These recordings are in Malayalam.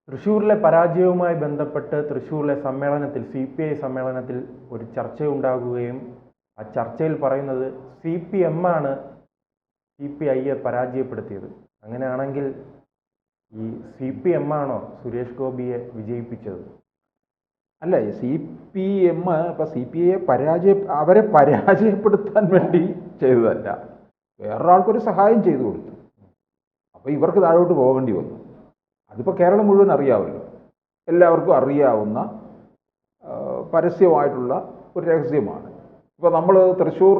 തൃശ്ശൂരിലെ പരാജയവുമായി ബന്ധപ്പെട്ട് തൃശ്ശൂരിലെ സമ്മേളനത്തിൽ CPI സമ്മേളനത്തിൽ ഒരു ചർച്ചയുണ്ടാകുകയും ആ ചർച്ചയിൽ പറയുന്നത് CPM ആണ് CPIയെ പരാജയപ്പെടുത്തിയത്. അങ്ങനെയാണെങ്കിൽ ഈ CPM ആണോ സുരേഷ് ഗോപിയെ വിജയിപ്പിച്ചത്? അല്ല, CPM ഇപ്പം CPIയെ അവരെ പരാജയപ്പെടുത്താൻ വേണ്ടി ചെയ്തതല്ല, വേറൊരാൾക്കൊരു സഹായം ചെയ്തു കൊടുത്തു. അപ്പോൾ ഇവർക്ക് താഴോട്ട് പോകേണ്ടി വന്നു. അതിപ്പോൾ കേരളം മുഴുവൻ അറിയാമല്ലോ, എല്ലാവർക്കും അറിയാവുന്ന പരസ്യമായിട്ടുള്ള ഒരു രഹസ്യമാണ്. ഇപ്പോൾ നമ്മൾ തൃശ്ശൂർ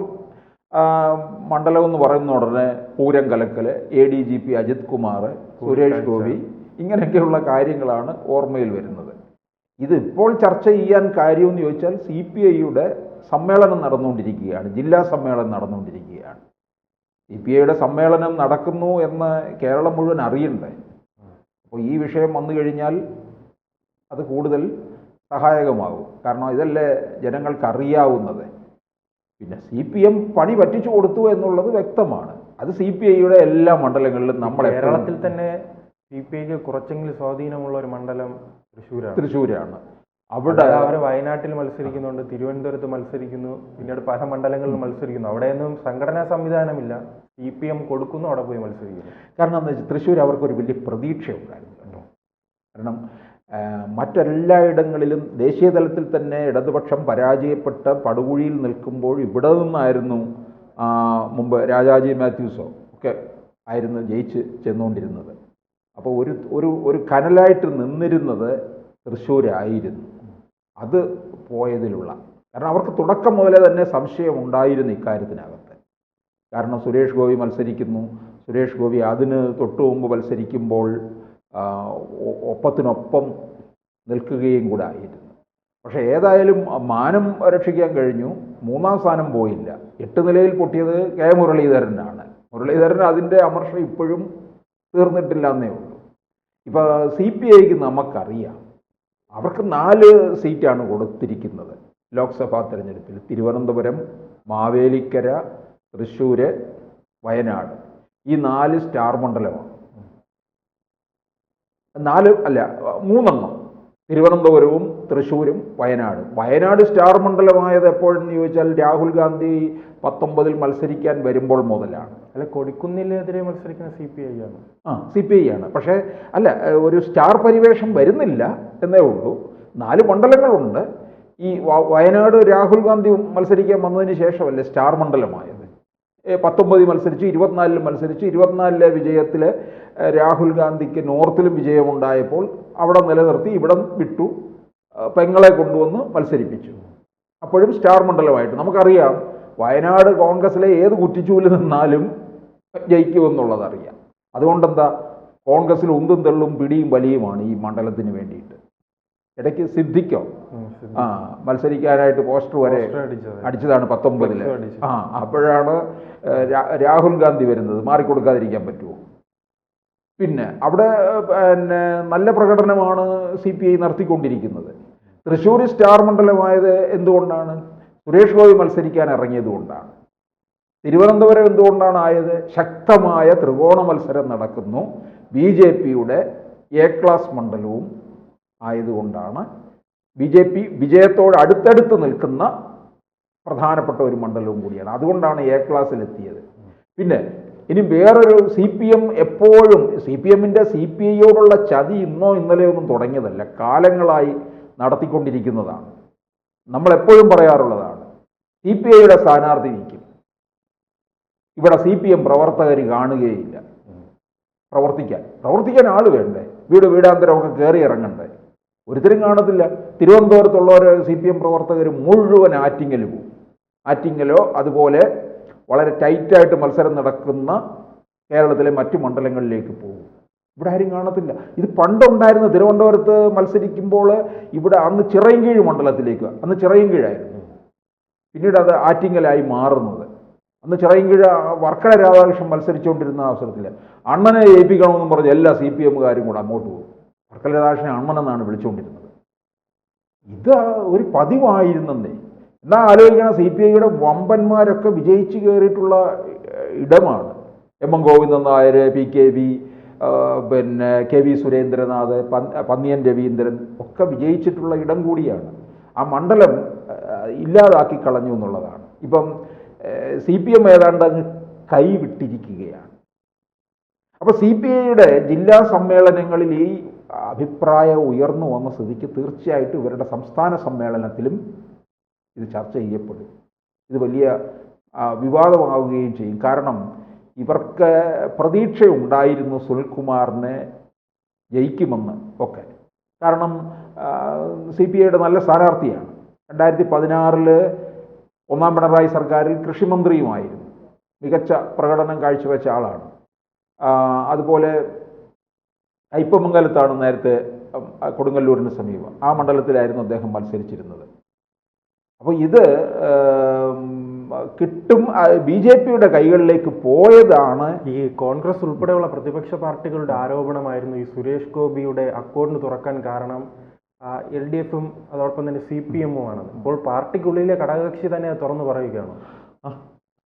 മണ്ഡലം എന്ന് പറയുന്ന ഉടനെ പൂരം കലക്കൽ, ADGP അജിത് കുമാർ, സുരേഷ് ഗോപി, ഇങ്ങനെയൊക്കെയുള്ള കാര്യങ്ങളാണ് ഓർമ്മയിൽ വരുന്നത്. ഇതിപ്പോൾ ചർച്ച ചെയ്യാൻ കാര്യമെന്ന് ചോദിച്ചാൽ CPIയുടെ സമ്മേളനം നടന്നുകൊണ്ടിരിക്കുകയാണ്, ജില്ലാ സമ്മേളനം നടന്നുകൊണ്ടിരിക്കുകയാണ്. CPIയുടെ സമ്മേളനം നടക്കുന്നു എന്ന് കേരളം മുഴുവൻ അറിയണ്ടേ? അപ്പോൾ ഈ വിഷയം വന്നു കഴിഞ്ഞാൽ അത് കൂടുതൽ സഹായകമാകും. കാരണം ഇതല്ലേ ജനങ്ങൾക്ക് അറിയാവുന്നത്. പിന്നെ CPM പണി പറ്റിച്ചു കൊടുത്തു എന്നുള്ളത് വ്യക്തമാണ്. അത് CPIയുടെ എല്ലാ മണ്ഡലങ്ങളിലും കേരളത്തിൽ തന്നെ CPIക്ക് കുറച്ചെങ്കിലും സ്വാധീനമുള്ള ഒരു മണ്ഡലം തൃശ്ശൂരാണ്. അവിടെ അവർ വയനാട്ടിൽ മത്സരിക്കുന്നുണ്ട്, തിരുവനന്തപുരത്ത് മത്സരിക്കുന്നു, പിന്നീട് പല മണ്ഡലങ്ങളിലും മത്സരിക്കുന്നു. അവിടെയൊന്നും സംഘടനാ സംവിധാനമില്ല, CPM കൊടുക്കുന്നു, അവിടെ പോയി മത്സരിക്കുന്നു. കാരണം എന്താ വെച്ചാൽ തൃശ്ശൂർ അവർക്കൊരു വലിയ പ്രതീക്ഷ ഉണ്ടായിരുന്നു കേട്ടോ. കാരണം മറ്റെല്ലായിടങ്ങളിലും ദേശീയ തലത്തിൽ തന്നെ ഇടതുപക്ഷം പരാജയപ്പെട്ട പടുകുഴിയിൽ നിൽക്കുമ്പോൾ ഇവിടെ നിന്നായിരുന്നു മുമ്പ് രാജാജി മാത്യൂസോ ഒക്കെ ആയിരുന്നു ജയിച്ച് ചെന്നുകൊണ്ടിരുന്നത്. അപ്പോൾ ഒരു കനലായിട്ട് നിന്നിരുന്നത് തൃശ്ശൂരായിരുന്നു. അത് പോയതിലുള്ള കാരണം അവർക്ക് തുടക്കം മുതലേ തന്നെ സംശയം ഉണ്ടായിരുന്നു ഇക്കാര്യത്തിനകത്ത്. കാരണം സുരേഷ് ഗോപി മത്സരിക്കുന്നു, സുരേഷ് ഗോപി അതിന് തൊട്ടു മുമ്പ് മത്സരിക്കുമ്പോൾ ഒപ്പത്തിനൊപ്പം നിൽക്കുകയും കൂടെ ആയിരുന്നു. പക്ഷേ ഏതായാലും മാനം രക്ഷിക്കാൻ കഴിഞ്ഞു. 3ാം സ്ഥാനം പോയില്ല. 8 നിലയിൽ പൊട്ടിയത് K മുരളീധരനാണ്. മുരളീധരൻ അതിൻ്റെ അമർഷം ഇപ്പോഴും തീർന്നിട്ടില്ല എന്നേ ഉള്ളൂ. ഇപ്പോൾ CPIക്ക് നമുക്കറിയാം, അവർക്ക് 4 സീറ്റാണ് കൊടുത്തിരിക്കുന്നത് ലോക്സഭാ തെരഞ്ഞെടുപ്പിൽ. തിരുവനന്തപുരം, മാവേലിക്കര, തൃശ്ശൂർ, വയനാട്. ഈ 4 സ്റ്റാർ മണ്ഡലമാണ്. 3 തിരുവനന്തപുരവും തൃശ്ശൂരും വയനാടും. വയനാട് സ്റ്റാർ മണ്ഡലമായത് എപ്പോഴെന്ന് ചോദിച്ചാൽ രാഹുൽ ഗാന്ധി 19 മത്സരിക്കാൻ വരുമ്പോൾ മുതലാണ്. അല്ല, കൊടിക്കുന്നിലെതിരെ മത്സരിക്കുന്ന CPI ആണ്. CPI ആണ്. പക്ഷേ അല്ല, ഒരു സ്റ്റാർ പരിവേഷം വരുന്നില്ല എന്നേ ഉള്ളൂ. 4 മണ്ഡലങ്ങളുണ്ട്. ഈ വയനാട് രാഹുൽ ഗാന്ധി മത്സരിക്കാൻ വന്നതിന് ശേഷമല്ലേ സ്റ്റാർ മണ്ഡലമായത്. 19 മത്സരിച്ചു, 24 മത്സരിച്ചു. 24 വിജയത്തിൽ രാഹുൽ ഗാന്ധിക്ക് നോർത്തിലും വിജയമുണ്ടായപ്പോൾ അവിടെ നിലനിർത്തി, ഇവിടെ വിട്ടു, പെങ്ങളെ കൊണ്ടുവന്ന് മത്സരിപ്പിച്ചു. അപ്പോഴും സ്റ്റാർ മണ്ഡലമായിട്ട് നമുക്കറിയാം, വയനാട് കോൺഗ്രസിലെ ഏത് കുറ്റിച്ചൂല് നിന്നാലും ജയിക്കുമെന്നുള്ളത് അറിയാം. അതുകൊണ്ടെന്താ, കോൺഗ്രസിൽ ഉന്തും തെള്ളും പിടിയും വലിയുമാണ് ഈ മണ്ഡലത്തിന് വേണ്ടിയിട്ട്. ഇടയ്ക്ക് സിദ്ദിഖോ മത്സരിക്കാനായിട്ട് പോസ്റ്റർ വരെ അടിച്ചതാണ് 19. അപ്പോഴാണ് രാഹുൽ ഗാന്ധി വരുന്നത്. മാറിക്കൊടുക്കാതിരിക്കാൻ പറ്റുമോ? പിന്നെ അവിടെ നല്ല പ്രകടനമാണ് CPI നടത്തിക്കൊണ്ടിരിക്കുന്നത്. തൃശ്ശൂർ സ്റ്റാർ മണ്ഡലമായത് എന്തുകൊണ്ടാണ്? സുരേഷ് ഗോപി മത്സരിക്കാൻ ഇറങ്ങിയത് കൊണ്ടാണ്. തിരുവനന്തപുരം എന്തുകൊണ്ടാണ് ആയത്? ശക്തമായ ത്രികോണ മത്സരം നടക്കുന്നു. BJPയുടെ A ക്ലാസ് മണ്ഡലവും ആയതുകൊണ്ടാണ്. BJP വിജയത്തോട് അടുത്തടുത്ത് നിൽക്കുന്ന പ്രധാനപ്പെട്ട ഒരു മണ്ഡലവും കൂടിയാണ്. അതുകൊണ്ടാണ് A ക്ലാസ്സിലെത്തിയത്. പിന്നെ ഇനി വേറൊരു CPM എപ്പോഴും CPMൻ്റെ CPIയോടുള്ള ചതി ഇന്നോ ഇന്നലെയോ ഒന്നും തുടങ്ങിയതല്ല, കാലങ്ങളായി നടത്തിക്കൊണ്ടിരിക്കുന്നതാണ്. നമ്മളെപ്പോഴും പറയാറുള്ളതാണ്, CPIയുടെ സ്ഥാനാർത്ഥി നിൽക്കും, ഇവിടെ CPM പ്രവർത്തകർ കാണുകയില്ല. പ്രവർത്തിക്കാൻ ആൾ വേണ്ടേ? വീടാന്തരമൊക്കെ കയറി ഇറങ്ങണ്ടേ? ഒരുത്തരും കാണത്തില്ല. തിരുവനന്തപുരത്തുള്ളവർ CPM പ്രവർത്തകർ മുഴുവൻ ആറ്റിങ്ങൽ പോകും. ആറ്റിങ്ങലോ അതുപോലെ വളരെ ടൈറ്റായിട്ട് മത്സരം നടക്കുന്ന കേരളത്തിലെ മറ്റു മണ്ഡലങ്ങളിലേക്ക് പോകും. ഇവിടെ ആരും കാണത്തില്ല. ഇത് പണ്ടുണ്ടായിരുന്ന തിരുവനന്തപുരത്ത് മത്സരിക്കുമ്പോൾ ഇവിടെ അന്ന് ചിറയൻകീഴ് മണ്ഡലത്തിലേക്ക്, അന്ന് ചിറയൻകീഴായിരുന്നു, പിന്നീട് അത് ആറ്റിങ്ങലായി മാറുന്നത്. അന്ന് ചിറയൻകീഴ് വർക്കല രാധാകൃഷ്ണൻ മത്സരിച്ചുകൊണ്ടിരുന്ന അവസരത്തിൽ അണ്ണനെ ഏൽപ്പിക്കണമെന്നും പറഞ്ഞ് എല്ലാ CPMകാരും കൂടെ അങ്ങോട്ട് പോകും. വർക്കല രാധാകൃഷ്ണനെ അണ്ണനെന്നാണ് വിളിച്ചുകൊണ്ടിരുന്നത്. ഇത് ഒരു പതിവായിരുന്നേ. എന്നാൽ ആലോചിക്കണം, CPIയുടെ വമ്പന്മാരൊക്കെ വിജയിച്ച് കയറിയിട്ടുള്ള ഇടമാണ്. M. ഗോവിന്ദൻ നായർ, PKB, പിന്നെ കെ വി സുരേന്ദ്രനാഥ്, പന്നിയൻ രവീന്ദ്രൻ ഒക്കെ വിജയിച്ചിട്ടുള്ള ഇടം കൂടിയാണ്. ആ മണ്ഡലം ഇല്ലാതാക്കി കളഞ്ഞു എന്നുള്ളതാണ്. ഇപ്പം CPM ഏതാണ്ട് അങ്ങ് കൈവിട്ടിരിക്കുകയാണ്. അപ്പോൾ CPIയുടെ ജില്ലാ സമ്മേളനങ്ങളിൽ ഈ അഭിപ്രായം ഉയർന്നു വന്ന സ്ഥിതിക്ക് തീർച്ചയായിട്ടും ഇവരുടെ സംസ്ഥാന സമ്മേളനത്തിലും ഇത് ചർച്ച ചെയ്യപ്പെടും. ഇത് വലിയ വിവാദമാവുകയും ചെയ്യും. കാരണം ഇവർക്ക് പ്രതീക്ഷയുണ്ടായിരുന്നു സുനിൽകുമാറിനെ ജയിക്കുമെന്ന് ഒക്കെ. കാരണം CPIയുടെ നല്ല സ്ഥാനാർത്ഥിയാണ്. 2016 ഒന്നാം പിണറായി സർക്കാരിൽ കൃഷിമന്ത്രിയുമായിരുന്നു. മികച്ച പ്രകടനം കാഴ്ചവെച്ച ആളാണ്. അതുപോലെ അയ്യപ്പമംഗലത്താണ് നേരത്തെ, കൊടുങ്ങല്ലൂരിന് സമീപം, ആ മണ്ഡലത്തിലായിരുന്നു അദ്ദേഹം മത്സരിച്ചിരുന്നത്. അപ്പോൾ ഇത് കിട്ടും, BJPയുടെ കൈകളിലേക്ക് പോയതാണ്. ഈ കോൺഗ്രസ് ഉൾപ്പെടെയുള്ള പ്രതിപക്ഷ പാർട്ടികളുടെ ആരോപണമായിരുന്നു ഈ സുരേഷ് ഗോപിയുടെ അക്കൗണ്ട് തുറക്കാൻ കാരണം LDFും അതോടൊപ്പം തന്നെ CPMുമാണ്. ഇപ്പോൾ പാർട്ടിക്കുള്ളിലെ ഘടകകക്ഷി തന്നെ തുറന്നു പറയുകയാണ്.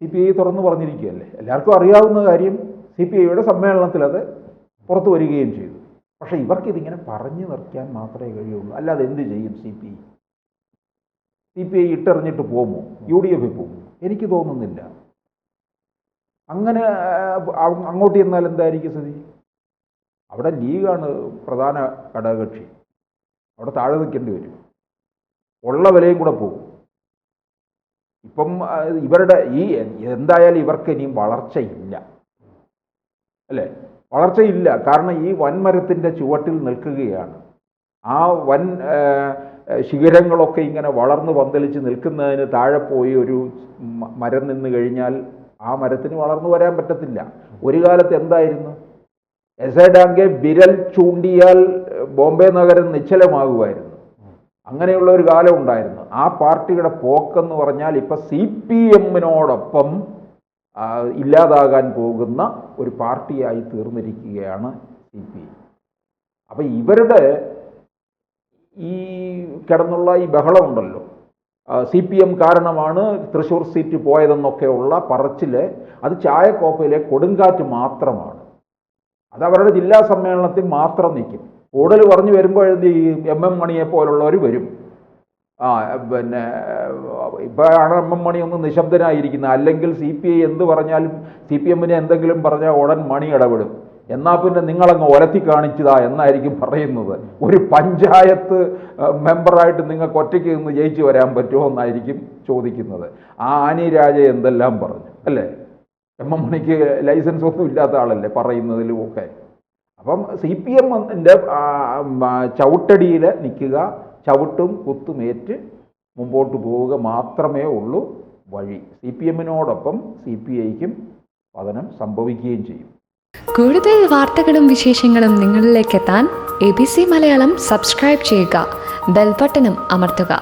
CPI തുറന്നു പറഞ്ഞിരിക്കുകയല്ലേ, എല്ലാവർക്കും അറിയാവുന്ന കാര്യം. CPIയുടെ സമ്മേളനത്തിൽ അത് പുറത്തു വരികയും ചെയ്തു. പക്ഷേ ഇവർക്കിതിങ്ങനെ പറഞ്ഞു നിർത്താൻ മാത്രമേ കഴിയുള്ളൂ. അല്ലാതെ എന്ത് ചെയ്യും CPI ഇട്ടെറിഞ്ഞിട്ട് പോകുമോ? UDF പോകുമോ? എനിക്ക് തോന്നുന്നില്ല. അങ്ങനെ അങ്ങോട്ട് ചെന്നാൽ എന്തായിരിക്കും സ്ഥിതി? അവിടെ ലീഗാണ് പ്രധാന ഘടകകക്ഷി. അവിടെ താഴെ നിൽക്കേണ്ടി വരും. ഉള്ള വിലയും കൂടെ പോകും. ഇപ്പം ഇവരുടെ എന്തായാലും ഇവർക്ക് ഇനിയും വളർച്ചയില്ല, അല്ലേ? വളർച്ചയില്ല. കാരണം ഈ വൻമരത്തിൻ്റെ ചുവട്ടിൽ നിൽക്കുകയാണ്. ആ വൻ ശിഖരങ്ങളൊക്കെ ഇങ്ങനെ വളർന്ന് പന്തലിച്ച് നിൽക്കുന്നതിന് താഴെ പോയി ഒരു മരം നിന്ന് കഴിഞ്ഞാൽ ആ മരത്തിന് വളർന്നു വരാൻ പറ്റത്തില്ല. ഒരു കാലത്ത് എന്തായിരുന്നു? എസഡാങ്കെ വിരൽ ചൂണ്ടിയാൽ ബോംബെ നഗരം നിശ്ചലമാകുമായിരുന്നു. അങ്ങനെയുള്ള ഒരു കാലം ഉണ്ടായിരുന്നു. ആ പാർട്ടിയുടെ പോക്കെന്ന് പറഞ്ഞാൽ ഇപ്പം CPMനോടൊപ്പം ഇല്ലാതാകാൻ പോകുന്ന ഒരു പാർട്ടിയായി തീർന്നിരിക്കുകയാണ് CPI. അപ്പം ഇവരുടെ ഈ കിടന്നുള്ള ഈ ബഹളമുണ്ടല്ലോ, CPM കാരണമാണ് തൃശ്ശൂർ സീറ്റ് പോയതെന്നൊക്കെയുള്ള പറച്ചിൽ, അത് ചായക്കോപ്പയിലെ കൊടുങ്കാറ്റ് മാത്രമാണ്. അതവരുടെ ജില്ലാ സമ്മേളനത്തിൽ മാത്രം നിൽക്കും. കൂടുതൽ പറഞ്ഞു വരുമ്പോൾ ഈ MM മണിയെ പോലുള്ളവർ വരും. പിന്നെ ഇപ്പോഴാണ് MM മണി ഒന്ന് നിശബ്ദനായിരിക്കുന്നത്. അല്ലെങ്കിൽ CPI എന്ത് പറഞ്ഞാലും CPMനെ എന്തെങ്കിലും പറഞ്ഞാൽ ഉടൻ മണി ഇടപെടും. എന്നാൽ പിന്നെ നിങ്ങളങ്ങ് ഒലത്തി കാണിച്ചതാ എന്നായിരിക്കും പറയുന്നത്. ഒരു പഞ്ചായത്ത് മെമ്പറായിട്ട് നിങ്ങൾക്ക് ഒറ്റയ്ക്ക് നിന്ന് ജയിച്ചു വരാൻ പറ്റുമോ എന്നായിരിക്കും ചോദിക്കുന്നത്. ആനി രാജ എന്തെല്ലാം പറഞ്ഞു, അല്ലേ? MM മണിക്ക് ലൈസൻസ് ഒന്നും ഇല്ലാത്ത ആളല്ലേ പറയുന്നതിലും ഒക്കെ. അപ്പം CPMൻ്റെ ചവിട്ടടിയിൽ നിൽക്കുക, ചവിട്ടും കുത്തുമേറ്റ് മുമ്പോട്ട് പോവുക മാത്രമേ ഉള്ളൂ വഴി. CPMനോടൊപ്പം CPIക്കും പതനം സംഭവിക്കുകയും ചെയ്യും. കൂടുതൽ വാർത്തകളും വിശേഷങ്ങളും നിങ്ങളിലേക്ക് എത്താൻ ABC മലയാളം സബ്സ്ക്രൈബ് ചെയ്യുക, ബെൽ ബട്ടണും അമർത്തുക.